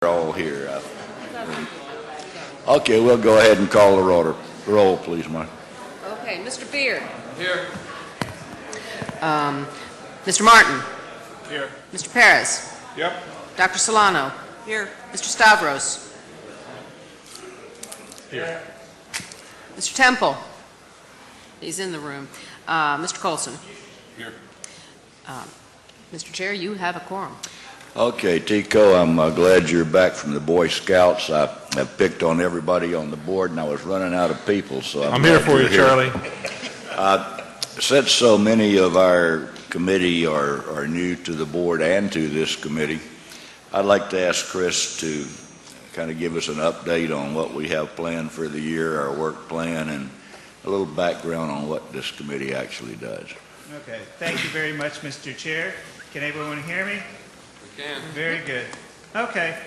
all here. Okay, we'll go ahead and call the roll, please, Mike. Okay, Mr. Beard. Here. Mr. Martin. Here. Mr. Perez. Yep. Dr. Solano. Here. Mr. Stavros. Here. Mr. Temple. He's in the room. Mr. Colson. Here. Mr. Chair, you have a quorum. Okay, Tico, I'm glad you're back from the Boy Scouts. I've picked on everybody on the board, and I was running out of people, so I'm here for you, Charlie. Since so many of our committee are new to the board and to this committee, I'd like to ask Chris to kind of give us an update on what we have planned for the year, our work plan, and a little background on what this committee actually does. Okay, thank you very much, Mr. Chair. Can everyone hear me? We can. Very good. Okay.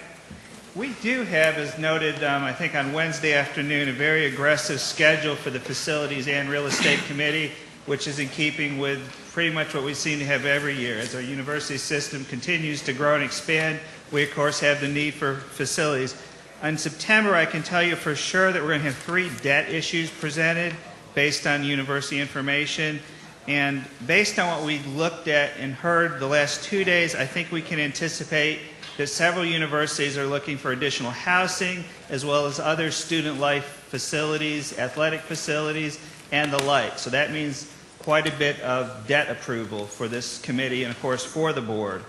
We do have, as noted, I think on Wednesday afternoon, a very aggressive schedule for the Facilities and Real Estate Committee, which is in keeping with pretty much what we seem to have every year. As our university system continues to grow and expand, we, of course, have the need for facilities. In September, I can tell you for sure that we're going to have 3 debt issues presented based on university information. And based on what we looked at and heard the last 2 days, I think we can anticipate that several universities are looking for additional housing as well as other student life facilities, athletic facilities, and the like. So that means quite a bit of debt approval for this committee and, of course, for the board.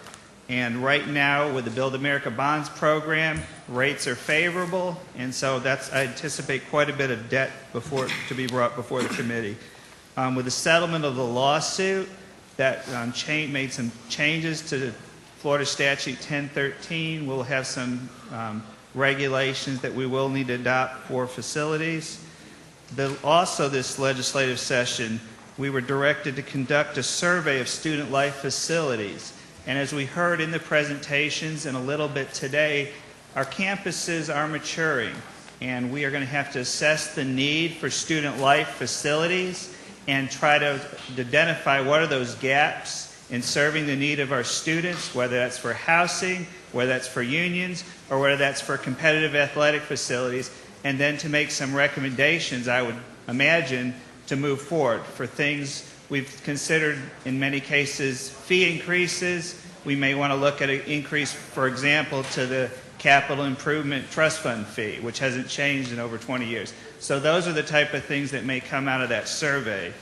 And right now, with the Build America Bonds program, rates are favorable, and so I anticipate quite a bit of debt to be brought before the committee. With the settlement of the lawsuit, that made some changes to Florida Statute 1013. We'll have some regulations that we will need to adopt for facilities. Also, this legislative session, we were directed to conduct a survey of student life facilities. And as we heard in the presentations and a little bit today, our campuses are maturing, and we are going to have to assess the need for student life facilities and try to identify what are those gaps in serving the need of our students, whether that's for housing, whether that's for unions, or whether that's for competitive athletic facilities, and then to make some recommendations, I would imagine, to move forward for things we've considered in many cases fee increases. We may want to look at an increase, for example, to the Capital Improvement Trust Fund fee, which hasn't changed in over 20 years. So those are the type of things that may come out of that survey.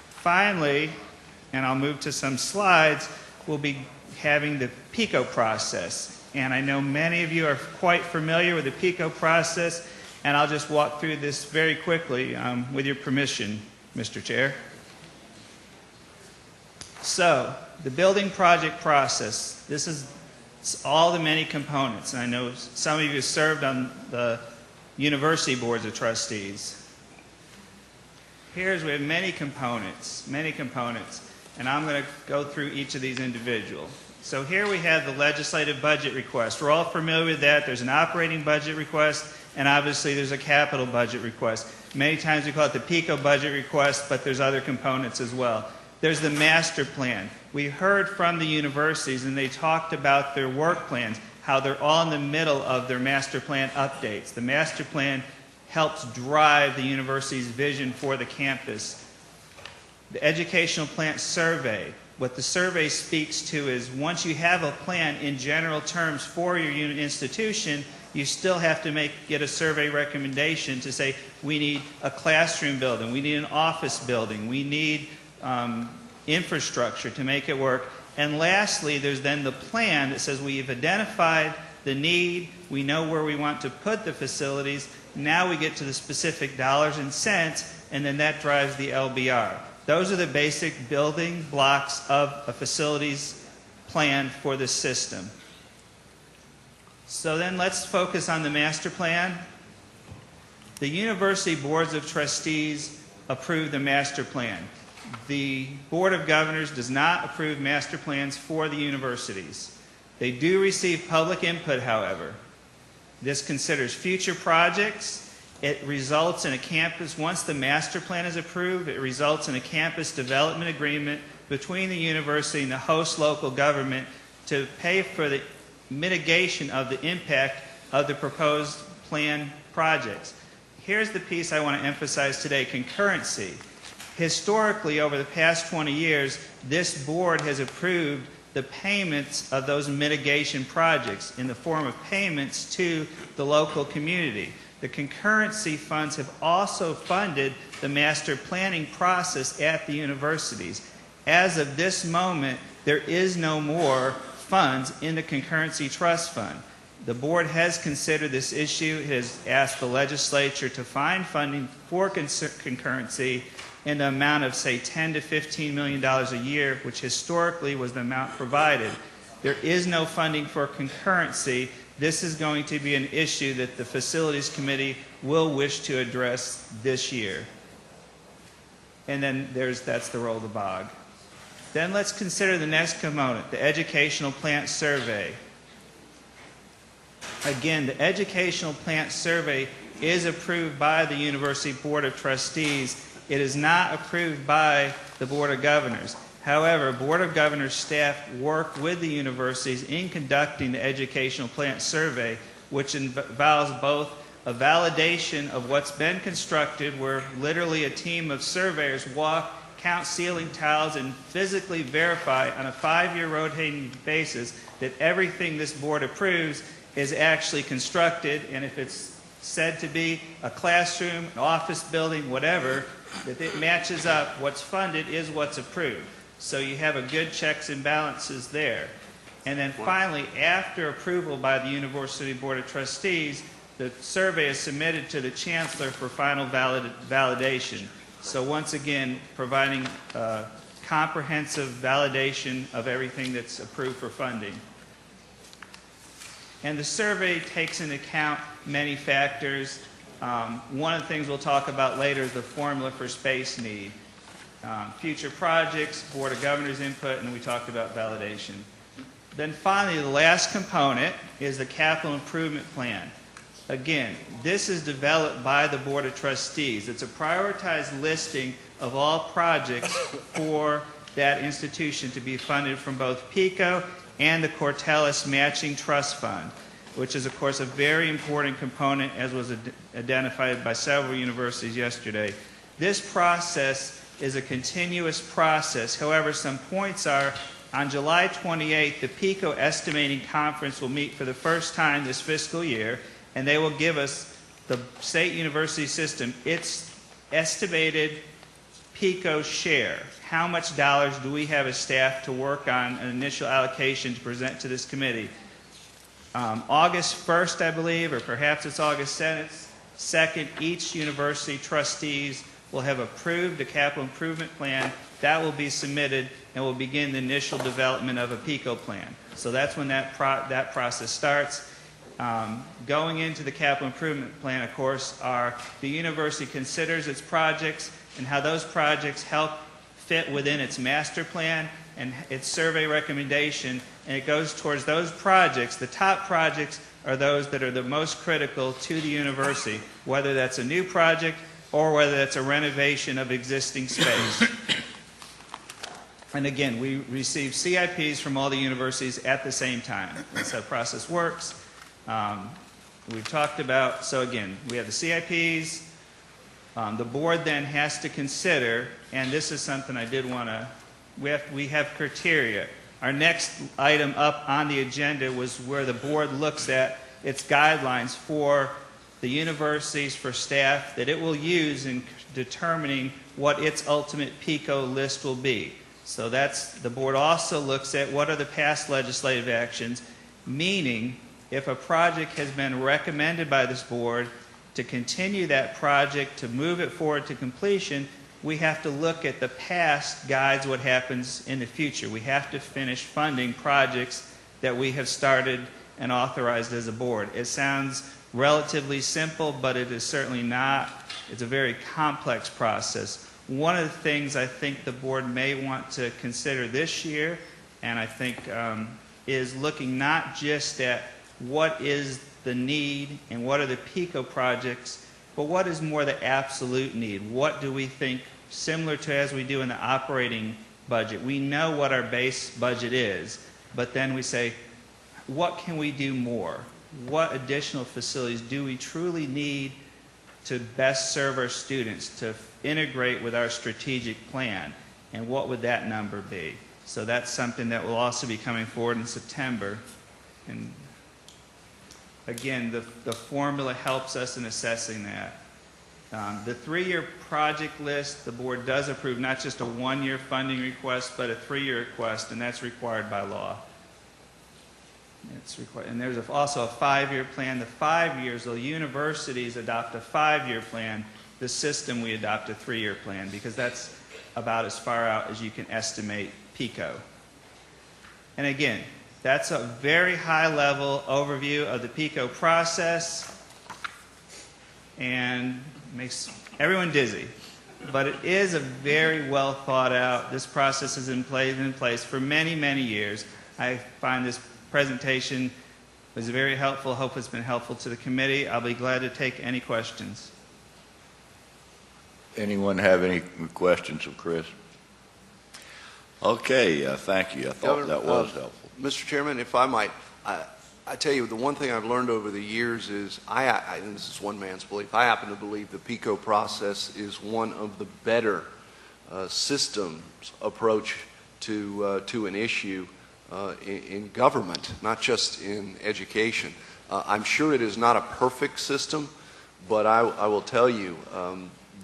Finally, and I'll move to some slides, we'll be having the PICO process. And I know many of you are quite familiar with the PICO process, and I'll just walk through this very quickly with your permission, Mr. Chair. So, the building project process, this is all the many components. And I know some of you served on the university boards of trustees. We have many components, and I'm going to go through each of these individual. So here we have the legislative budget request. We're all familiar with that. There's an operating budget request, and obviously there's a capital budget request. Many times we call it the PICO budget request, but there's other components as well. There's the master plan. We heard from the universities, and they talked about their work plans, how they're all in the middle of their master plan updates. The master plan helps drive the university's vision for the campus. The educational plant survey. What the survey speaks to is once you have a plan in general terms for your unit institution, you still have to get a survey recommendation to say we need a classroom building, we need an office building, we need infrastructure to make it work. And lastly, there's then the plan that says we've identified the need, we know where we want to put the facilities, now we get to the specific dollars and cents, and then that drives the LBR. Those are the basic building blocks of a facilities plan for the system. So then let's focus on the master plan. The university boards of trustees approve the master plan. The Board of Governors does not approve master plans for the universities. They do receive public input, however. This considers future projects. It results in a campus, once the master plan is approved, it results in a campus development agreement between the university and the host local government to pay for the mitigation of the impact of the proposed planned projects. Here's the piece I want to emphasize today, concurrency. Historically, over the past 20 years, this board has approved the payments of those mitigation projects in the form of payments to the local community. The concurrency funds have also funded the master planning process at the universities. As of this moment, there is no more funds in the concurrency trust fund. The board has considered this issue. It has asked the legislature to find funding for concurrency in the amount of, say, $10 to $15 million a year, which historically was the amount provided. There is no funding for concurrency. This is going to be an issue that the Facilities Committee will wish to address this year. And then that's the roll of the bog. Then let's consider the next component, the Educational Plant Survey. Again, the Educational Plant Survey is approved by the University Board of Trustees. It is not approved by the Board of Governors. However, Board of Governors staff work with the universities in conducting the Educational Plant Survey, which involves both a validation of what's been constructed, where literally a team of surveyors walk, count ceiling tiles, and physically verify on a 5-year rotating basis that everything this board approves is actually constructed, and if it's said to be a classroom, an office building, whatever, that it matches up. What's funded is what's approved. So you have a good checks and balances there. And then finally, after approval by the University Board of Trustees, the survey is submitted to the Chancellor for final validation. So once again, providing comprehensive validation of everything that's approved for funding. And the survey takes into account many factors. One of the things we'll talk about later is the formula for space need. Future projects, Board of Governors input, and then we talked about validation. Then finally, the last component is the capital improvement plan. Again, this is developed by the Board of Trustees. It's a prioritized listing of all projects for that institution to be funded from both PICO and the Cortellis Matching Trust Fund, which is, of course, a very important component, as was identified by several universities yesterday. This process is a continuous process. However, some points are, on July 28th, the PICO Estimating Conference will meet for the first time this fiscal year, and they will give us, the state university system, its estimated PICO share. How much dollars do we have as staff to work on an initial allocation to present to this committee? August 1st, I believe, or perhaps it's August 2nd, each university trustees will have approved a capital improvement plan. That will be submitted and will begin the initial development of a PICO plan. So that's when that process starts. Going into the capital improvement plan, of course, the university considers its projects and how those projects help fit within its master plan and its survey recommendation, and it goes towards those projects. The top projects are those that are the most critical to the university, whether that's a new project or whether that's a renovation of existing space. And again, we receive CIPs from all the universities at the same time. That's how the process works. We've talked about, so again, we have the CIPs. The board then has to consider, and this is something I did want to, we have criteria. Our next item up on the agenda was where the board looks at its guidelines for the universities, for staff, that it will use in determining what its ultimate PICO list will be. So the board also looks at what are the past legislative actions, meaning if a project has been recommended by this board to continue that project, to move it forward to completion, we have to look at the past guides what happens in the future. We have to finish funding projects that we have started and authorized as a board. It sounds relatively simple, but it is certainly not. It's a very complex process. One of the things I think the board may want to consider this year, and I think is looking not just at what is the need and what are the PICO projects, but what is more the absolute need? What do we think, similar to as we do in the operating budget? We know what our base budget is, but then we say, what can we do more? What additional facilities do we truly need to best serve our students, to integrate with our strategic plan? And what would that number be? So that's something that will also be coming forward in September. And again, the formula helps us in assessing that. The 3-year project list, the board does approve not just a 1-year funding request, but a 3-year request, and that's required by law. It's required. And there's also a 5-year plan. The 5 years, the universities adopt a 5-year plan. The system, we adopt a 3-year plan, because that's about as far out as you can estimate PICO. And again, that's a very high-level overview of the PICO process, and makes everyone dizzy. But it is a very well thought out. This process has been in place for many, many years. I find this presentation was very helpful. Hope it's been helpful to the committee. I'll be glad to take any questions. Anyone have any questions of Chris? Okay, thank you. I thought Governor, that was helpful. Mr. Chairman, if I might, I tell you, the one thing I've learned over the years is, and this is one man's belief, I happen to believe the PICO process is one of the better systems approach to an issue in government, not just in education. I'm sure it is not a perfect system, but I will tell you,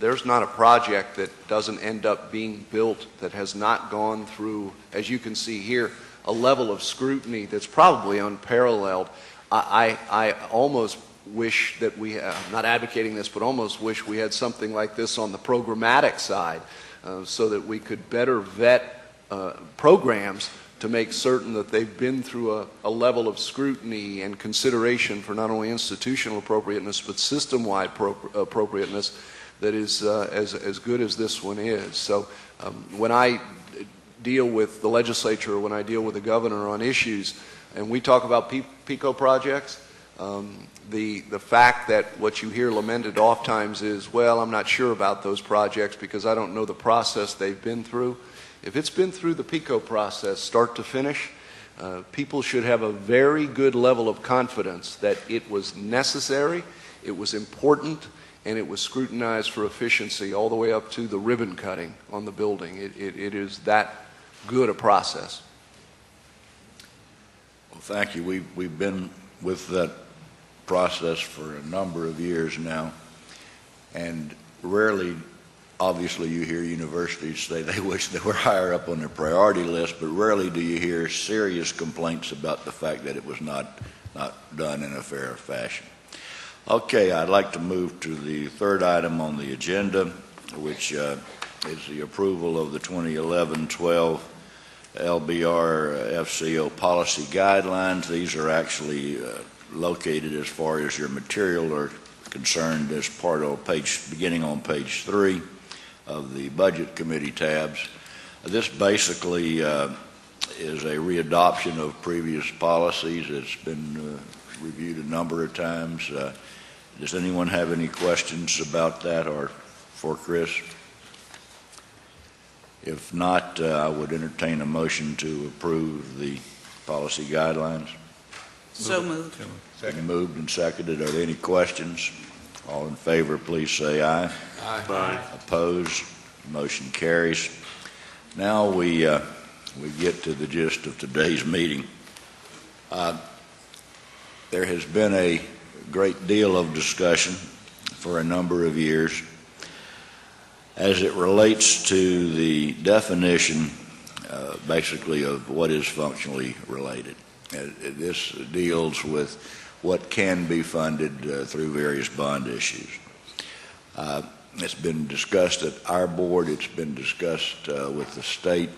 there's not a project that doesn't end up being built that has not gone through, as you can see here, a level of scrutiny that's probably unparalleled. I almost wish that I'm not advocating this, but almost wish we had something like this on the programmatic side so that we could better vet programs to make certain that they've been through a level of scrutiny and consideration for not only institutional appropriateness but system-wide appropriateness that is as good as this one is. So when I deal with the legislature, or when I deal with the governor on issues, and we talk about PICO projects, the fact that what you hear lamented oftentimes is, well, I'm not sure about those projects because I don't know the process they've been through. If it's been through the PICO process, start to finish, people should have a very good level of confidence that it was necessary, it was important, and it was scrutinized for efficiency all the way up to the ribbon cutting on the building. It is that good a process. Well, thank you. We've been with that process for a number of years now, and rarely, obviously, you hear universities say they wish they were higher up on their priority list, but rarely do you hear serious complaints about the fact that it was not done in a fair fashion. Okay, I'd like to move to the third item on the agenda, which is the approval of the 2011-12 LBR FCO policy guidelines. These are actually located, as far as your material are concerned, as part of beginning on page 3 of the Budget Committee tabs. This basically is a readoption of previous policies. It's been reviewed a number of times. Does anyone have any questions about that or for Chris? If not, I would entertain a motion to approve the policy guidelines. So moved. Moved and seconded. Are there any questions? All in favor, please say aye. Aye. Opposed? Motion carries. Now we get to the gist of today's meeting. There has been a great deal of discussion for a number of years as it relates to the definition basically of what is functionally related. This deals with what can be funded through various bond issues. It's been discussed at our board. It's been discussed with the state.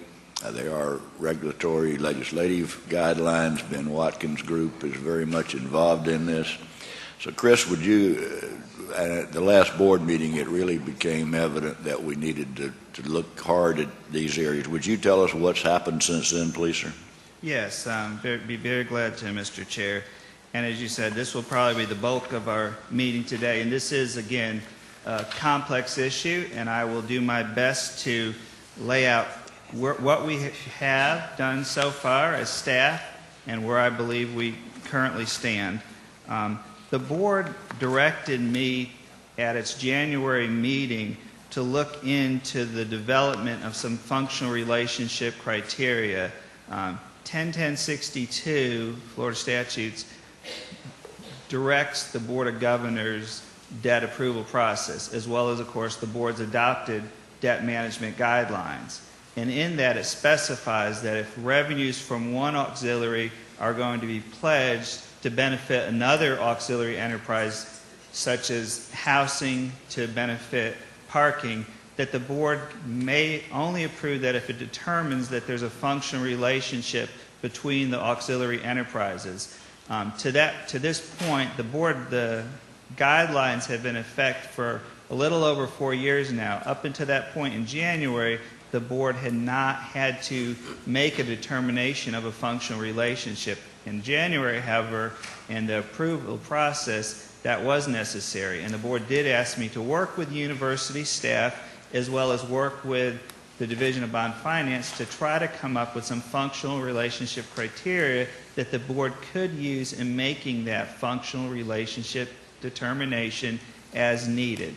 There are regulatory legislative guidelines. Ben Watkins' group is very much involved in this. So, Chris, would you, at the last board meeting, it really became evident that we needed to look hard at these areas. Would you tell us what's happened since then, please, sir? Yes, be very glad to, Mr. Chair. And as you said, this will probably be the bulk of our meeting today. And this is, again, a complex issue, and I will do my best to lay out what we have done so far as staff and where I believe we currently stand. The board directed me at its January meeting to look into the development of some functional relationship criteria. 101062, Florida statutes, directs the Board of Governors debt approval process, as well as, of course, the board's adopted debt management guidelines. And in that, it specifies that if revenues from one auxiliary are going to be pledged to benefit another auxiliary enterprise, such as housing to benefit parking, that the board may only approve that if it determines that there's a functional relationship between the auxiliary enterprises. To this point, the guidelines have been in effect for a little over 4 years now. Up until that point in January, the board had not had to make a determination of a functional relationship. In January, however, in the approval process, that was necessary, and the board did ask me to work with university staff as well as work with the Division of Bond Finance to try to come up with some functional relationship criteria that the board could use in making that functional relationship determination as needed.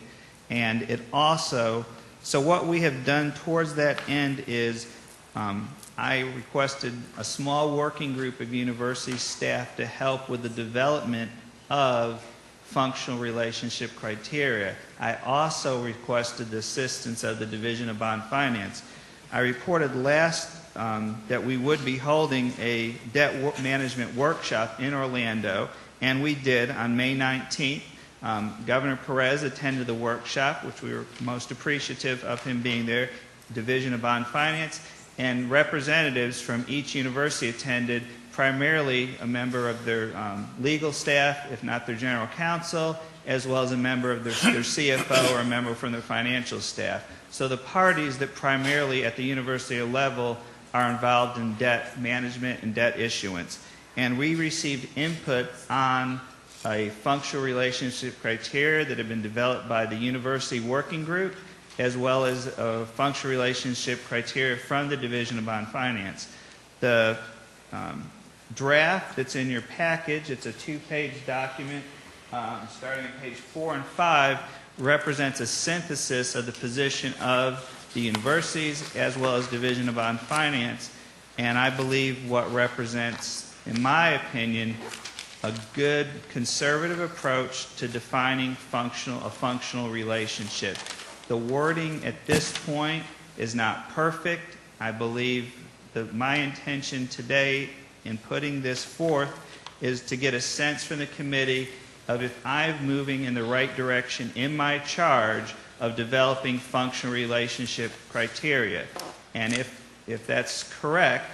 And it also, so what we have done towards that end is I requested a small working group of university staff to help with the development of functional relationship criteria. I also requested the assistance of the Division of Bond Finance. I reported last that we would be holding a debt management workshop in Orlando, and we did on May 19th. Governor Perez attended the workshop, which we were most appreciative of him being there. Division of Bond Finance and representatives from each university attended, primarily a member of their legal staff, if not their general counsel, as well as a member of their CFO or a member from their financial staff. So the parties that primarily at the university level are involved in debt management and debt issuance. And we received input on a functional relationship criteria that had been developed by the university working group, as well as a functional relationship criteria from the Division of Bond Finance. The draft that's in your package, it's a 2-page document, starting at page 4 and 5, represents a synthesis of the position of the universities as well as Division of Bond Finance, and I believe what represents, in my opinion, a good conservative approach to defining a functional relationship. The wording at this point is not perfect. I believe that my intention today in putting this forth is to get a sense from the committee of if I'm moving in the right direction in my charge of developing functional relationship criteria. And if that's correct,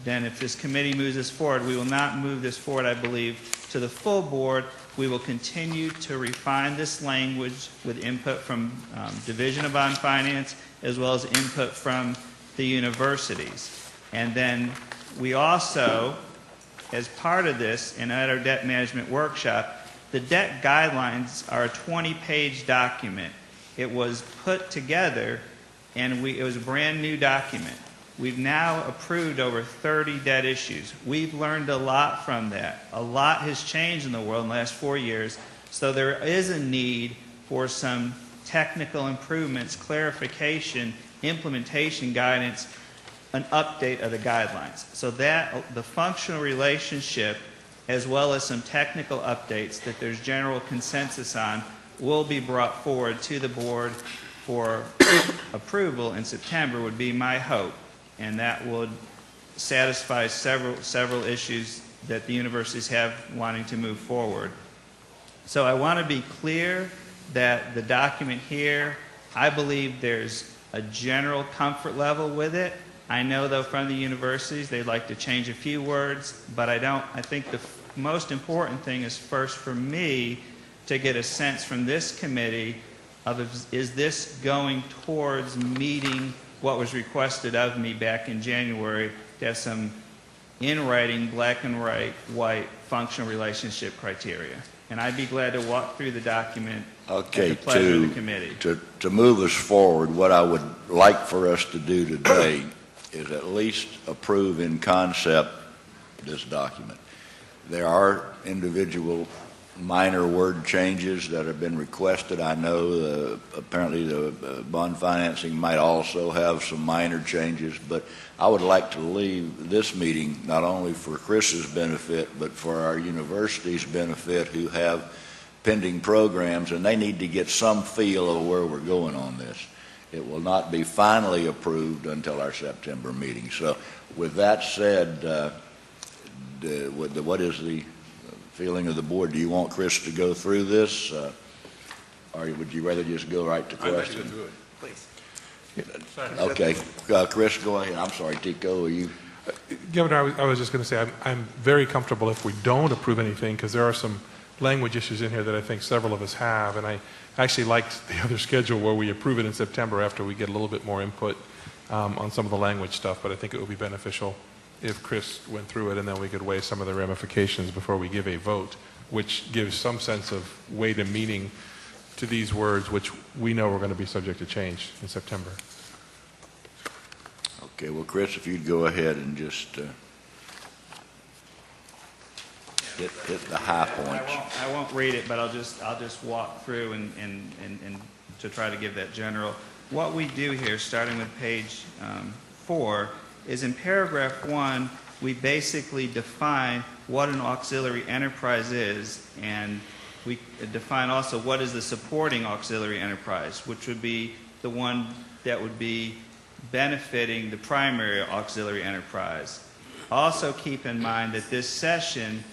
then if this committee moves this forward, we will not move this forward, I believe, to the full board. We will continue to refine this language with input from Division of Bond Finance as well as input from the universities. And then we also, as part of this, and at our debt management workshop, the debt guidelines are a 20-page document. It was put together, and it was a brand new document. We've now approved over 30 debt issues. We've learned a lot from that. A lot has changed in the world in the last 4 years, so there is a need for some technical improvements, clarification, implementation guidance, an update of the guidelines. So that the functional relationship, as well as some technical updates that there's general consensus on, will be brought forward to the board for approval in September, would be my hope. And that would satisfy several issues that the universities have wanting to move forward. So I want to be clear that the document here, I believe there's a general comfort level with it. I know, though, from the universities they'd like to change a few words, but I think the most important thing is first for me to get a sense from this committee of is this going towards meeting what was requested of me back in January, to have some in writing, black and white functional relationship criteria. And I'd be glad to walk through the document at the pleasure of the committee. To move us forward, what I would like for us to do today is at least approve in concept this document. There are individual minor word changes that have been requested. I know apparently the bond financing might also have some minor changes, but I would like to leave this meeting not only for Chris's benefit, but for our university's benefit who have pending programs, and they need to get some feel of where we're going on this. It will not be finally approved until our September meeting. So with that said, what is the feeling of the board? Do you want Chris to go through this, or would you rather just go right to I'd like to go questions? through it. Please. Okay, Chris, go ahead. I'm sorry, Tico, are you? Governor, I was just going to say, I'm very comfortable if we don't approve anything, because there are some language issues in here that I think several of us have, and I actually liked the other schedule where we approve it in September after we get a little bit more input on some of the language stuff, but I think it would be beneficial if Chris went through it and then we could weigh some of the ramifications before we give a vote, which gives some sense of weight and meaning to these words, which we know are going to be subject to change in September. Okay, well, Chris, if you'd go ahead and just hit the high points. I won't read it, but I'll just walk through and to try to give that general. What we do here, starting with page 4, is in paragraph 1, we basically define what an auxiliary enterprise is, and we define also what is the supporting auxiliary enterprise, which would be the one that would be benefiting the primary auxiliary enterprise. Also keep in mind that this session,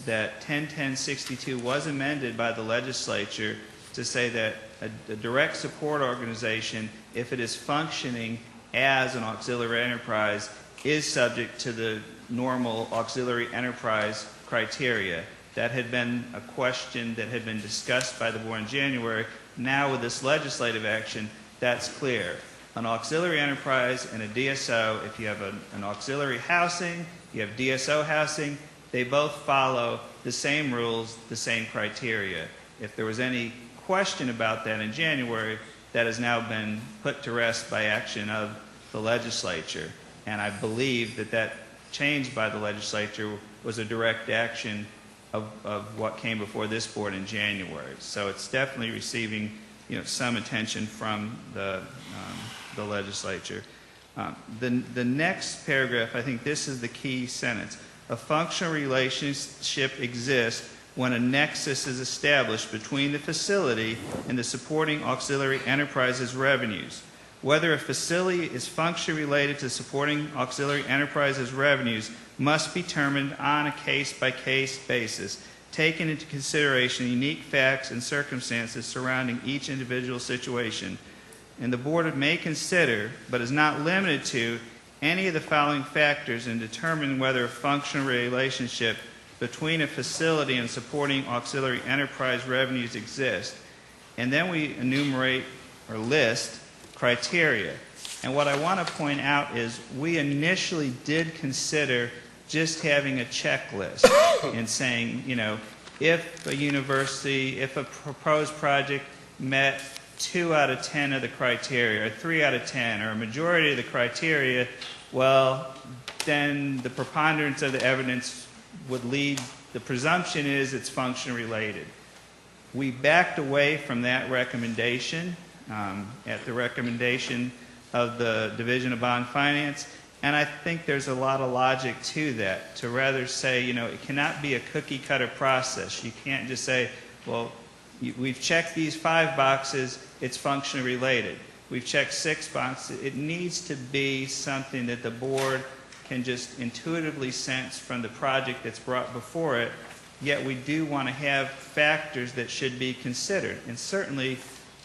that 101062 was amended by the legislature to say that a direct support organization, if it is functioning as an auxiliary enterprise, is subject to the normal auxiliary enterprise criteria. That had been a question that had been discussed by the board in January. Now with this legislative action, that's clear. An auxiliary enterprise and a DSO, if you have an auxiliary housing, you have DSO housing, they both follow the same rules, the same criteria. If there was any question about that in January, that has now been put to rest by action of the legislature. And I believe that that change by the legislature was a direct action of what came before this board in January. So it's definitely receiving, some attention from the legislature. The next paragraph, I think this is the key sentence. A functional relationship exists when a nexus is established between the facility and the supporting auxiliary enterprise's revenues. Whether a facility is functionally related to supporting auxiliary enterprise's revenues must be determined on a case-by-case basis, taking into consideration unique facts and circumstances surrounding each individual situation. And the board may consider, but is not limited to, any of the following factors in determining whether a functional relationship between a facility and supporting auxiliary enterprise revenues exists. And then we enumerate or list criteria. And what I want to point out is we initially did consider just having a checklist and saying, if a university, if a proposed project met 2 out of 10 of the criteria, or 3 out of 10, or a majority of the criteria, well, then the preponderance of the evidence would lead, the presumption is it's function related. We backed away from that recommendation at the recommendation of the Division of Bond Finance, and I think there's a lot of logic to that, to rather say, it cannot be a cookie-cutter process. You can't just say, well, we've checked these 5 boxes, it's functionally related. We've checked 6 boxes. It needs to be something that the board can just intuitively sense from the project that's brought before it, yet we do want to have factors that should be considered. And certainly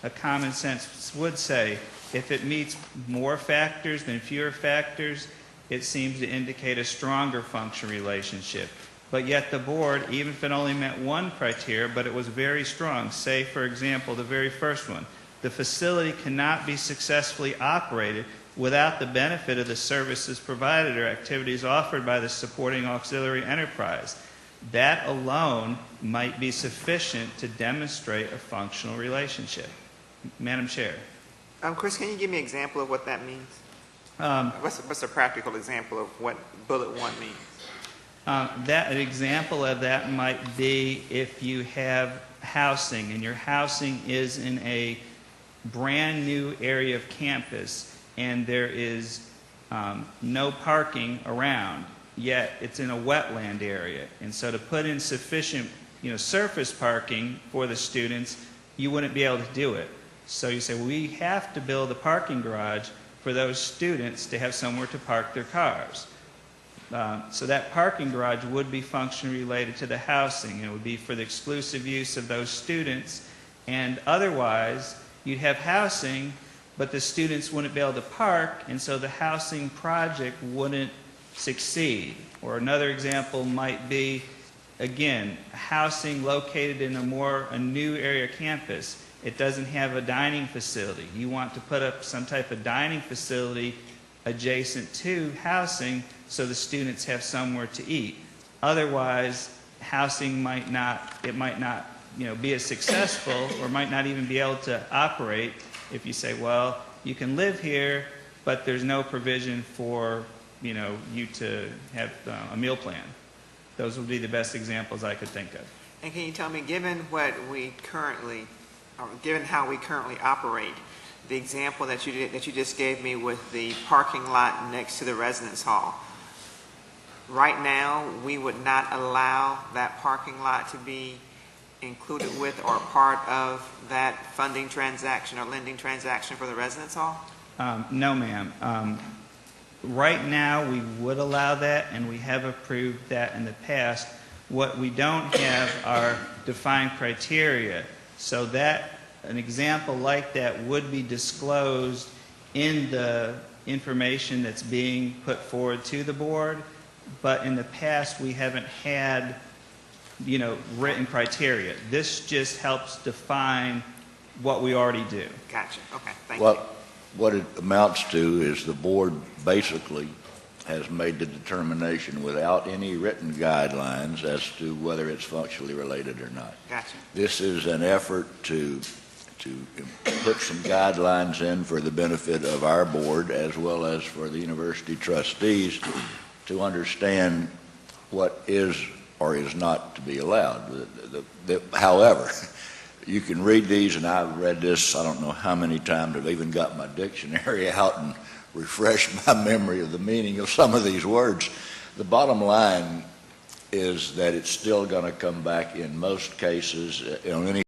a common sense would say if it meets more factors than fewer factors, it seems to indicate a stronger function relationship. But yet the board, even if it only met 1 criteria, but it was very strong, say, for example, the very first one, the facility cannot be successfully operated without the benefit of the services provided or activities offered by the supporting auxiliary enterprise. That alone might be sufficient to demonstrate a functional relationship. Madam Chair. Chris, can you give me an example of what that means? What's a practical example of what bullet 1 means? An example of that might be if you have housing, and your housing is in a brand-new area of campus, and there is no parking around, yet it's in a wetland area. And so to put in sufficient, surface parking for the students, you wouldn't be able to do it. So you say, well, we have to build a parking garage for those students to have somewhere to park their cars. So that parking garage would be function related to the housing. It would be for the exclusive use of those students. And otherwise, you'd have housing, but the students wouldn't be able to park, and so the housing project wouldn't succeed. Or another example might be, again, housing located in a new area campus. It doesn't have a dining facility. You want to put up some type of dining facility adjacent to housing so the students have somewhere to eat. Otherwise, housing might not be as successful, or might not even be able to operate if you say, well, you can live here, but there's no provision for you to have a meal plan. Those would be the best examples I could think of. And can you tell me, given how we currently operate, the example that you just gave me with the parking lot next to the residence hall, right now we would not allow that parking lot to be included with or part of that funding transaction or lending transaction for the residence hall? No, ma'am. Right now, we would allow that, and we have approved that in the past. What we don't have are defined criteria, so that an example like that would be disclosed in the information that's being put forward to the board, but in the past, we haven't had written criteria. This just helps define what we already do. Gotcha. Okay. Thank you. What it amounts to is the board basically has made the determination without any written guidelines as to whether it's functionally related or not. Gotcha. This is an effort to put some guidelines in for the benefit of our board as well as for the university trustees to understand what is or is not to be allowed. However, you can read these, and I've read this I don't know how many times. I've even got my dictionary out and refreshed my memory of the meaning of some of these words. The bottom line is that it's still going to come back in most cases on any